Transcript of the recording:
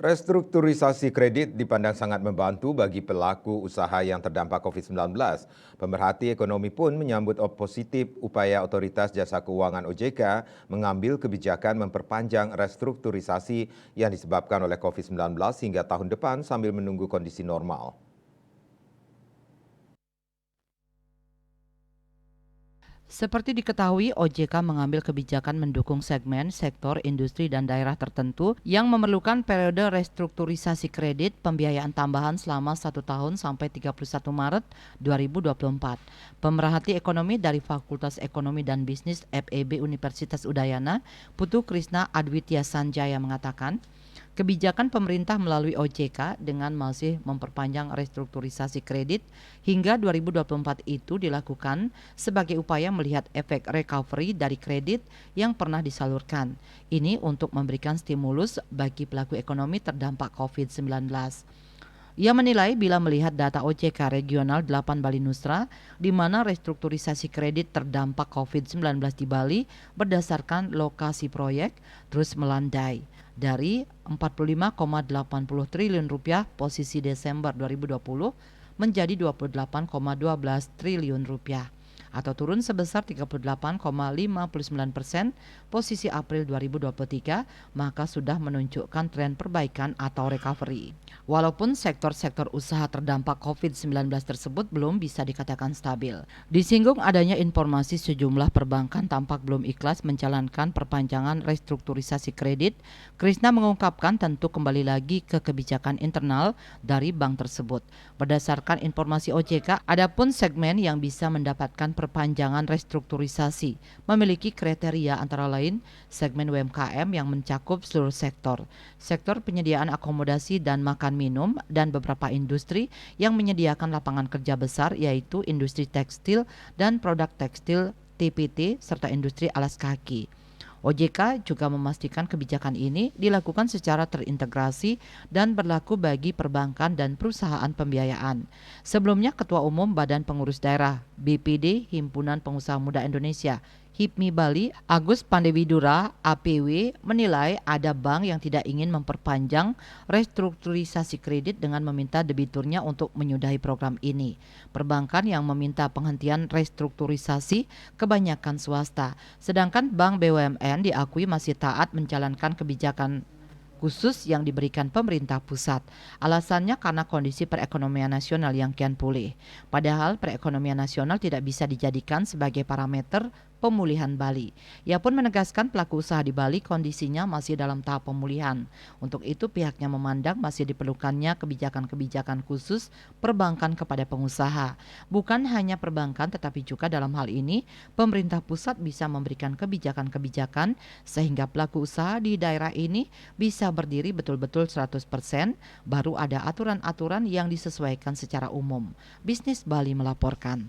Restrukturisasi kredit dipandang sangat membantu bagi pelaku usaha yang terdampak COVID-19. Pemerhati ekonomi pun menyambut positif upaya Otoritas Jasa Keuangan OJK mengambil kebijakan memperpanjang restrukturisasi yang disebabkan oleh COVID-19 hingga tahun depan sambil menunggu kondisi normal. Seperti diketahui, OJK mengambil kebijakan mendukung segmen, sektor, industri, dan daerah tertentu yang memerlukan periode restrukturisasi kredit pembiayaan tambahan selama 1 tahun sampai 31 Maret 2024. Pemerhati ekonomi dari Fakultas Ekonomi dan Bisnis FEB Universitas Udayana, Putu Krisna Adwitya Sanjaya mengatakan, kebijakan pemerintah melalui OJK dengan masih memperpanjang restrukturisasi kredit hingga 2024 itu dilakukan sebagai upaya melihat efek recovery dari kredit yang pernah disalurkan. Ini untuk memberikan stimulus bagi pelaku ekonomi terdampak COVID-19. Ia menilai bila melihat data OJK Regional 8 Bali Nusra, di mana restrukturisasi kredit terdampak COVID-19 di Bali berdasarkan lokasi proyek terus melandai dari 45,80 triliun rupiah posisi Desember 2020 menjadi 28,12 triliun rupiah atau turun sebesar 38,59% posisi April 2023, maka sudah menunjukkan tren perbaikan atau recovery. Walaupun sektor-sektor usaha terdampak COVID-19 tersebut belum bisa dikatakan stabil. Disinggung adanya informasi sejumlah perbankan tampak belum ikhlas menjalankan perpanjangan restrukturisasi kredit, Krisna mengungkapkan tentu kembali lagi ke kebijakan internal dari bank tersebut. Berdasarkan informasi OJK, adapun segmen yang bisa mendapatkan perpanjangan restrukturisasi memiliki kriteria antara lain segmen UMKM yang mencakup seluruh sektor, sektor penyediaan akomodasi dan makan minum, dan beberapa industri yang menyediakan lapangan kerja besar yaitu industri tekstil dan produk tekstil TPT serta industri alas kaki. OJK juga memastikan kebijakan ini dilakukan secara terintegrasi dan berlaku bagi perbankan dan perusahaan pembiayaan. Sebelumnya, Ketua Umum Badan Pengurus Daerah BPD Himpunan Pengusaha Muda Indonesia HIPMI Bali, Agus Pandewidura APW, menilai ada bank yang tidak ingin memperpanjang restrukturisasi kredit dengan meminta debiturnya untuk menyudahi program ini. Perbankan yang meminta penghentian restrukturisasi kebanyakan swasta, sedangkan bank BUMN diakui masih taat menjalankan kebijakan khusus yang diberikan pemerintah pusat. Alasannya karena kondisi perekonomian nasional yang kian pulih. Padahal perekonomian nasional tidak bisa dijadikan sebagai parameter pemulihan Bali. Ia pun menegaskan pelaku usaha di Bali kondisinya masih dalam tahap pemulihan. Untuk itu pihaknya memandang masih diperlukannya kebijakan-kebijakan khusus perbankan kepada pengusaha. Bukan hanya perbankan tetapi juga dalam hal ini pemerintah pusat bisa memberikan kebijakan-kebijakan sehingga pelaku usaha di daerah ini bisa berdiri betul-betul 100%, baru ada aturan-aturan yang disesuaikan secara umum. Bisnis Bali melaporkan.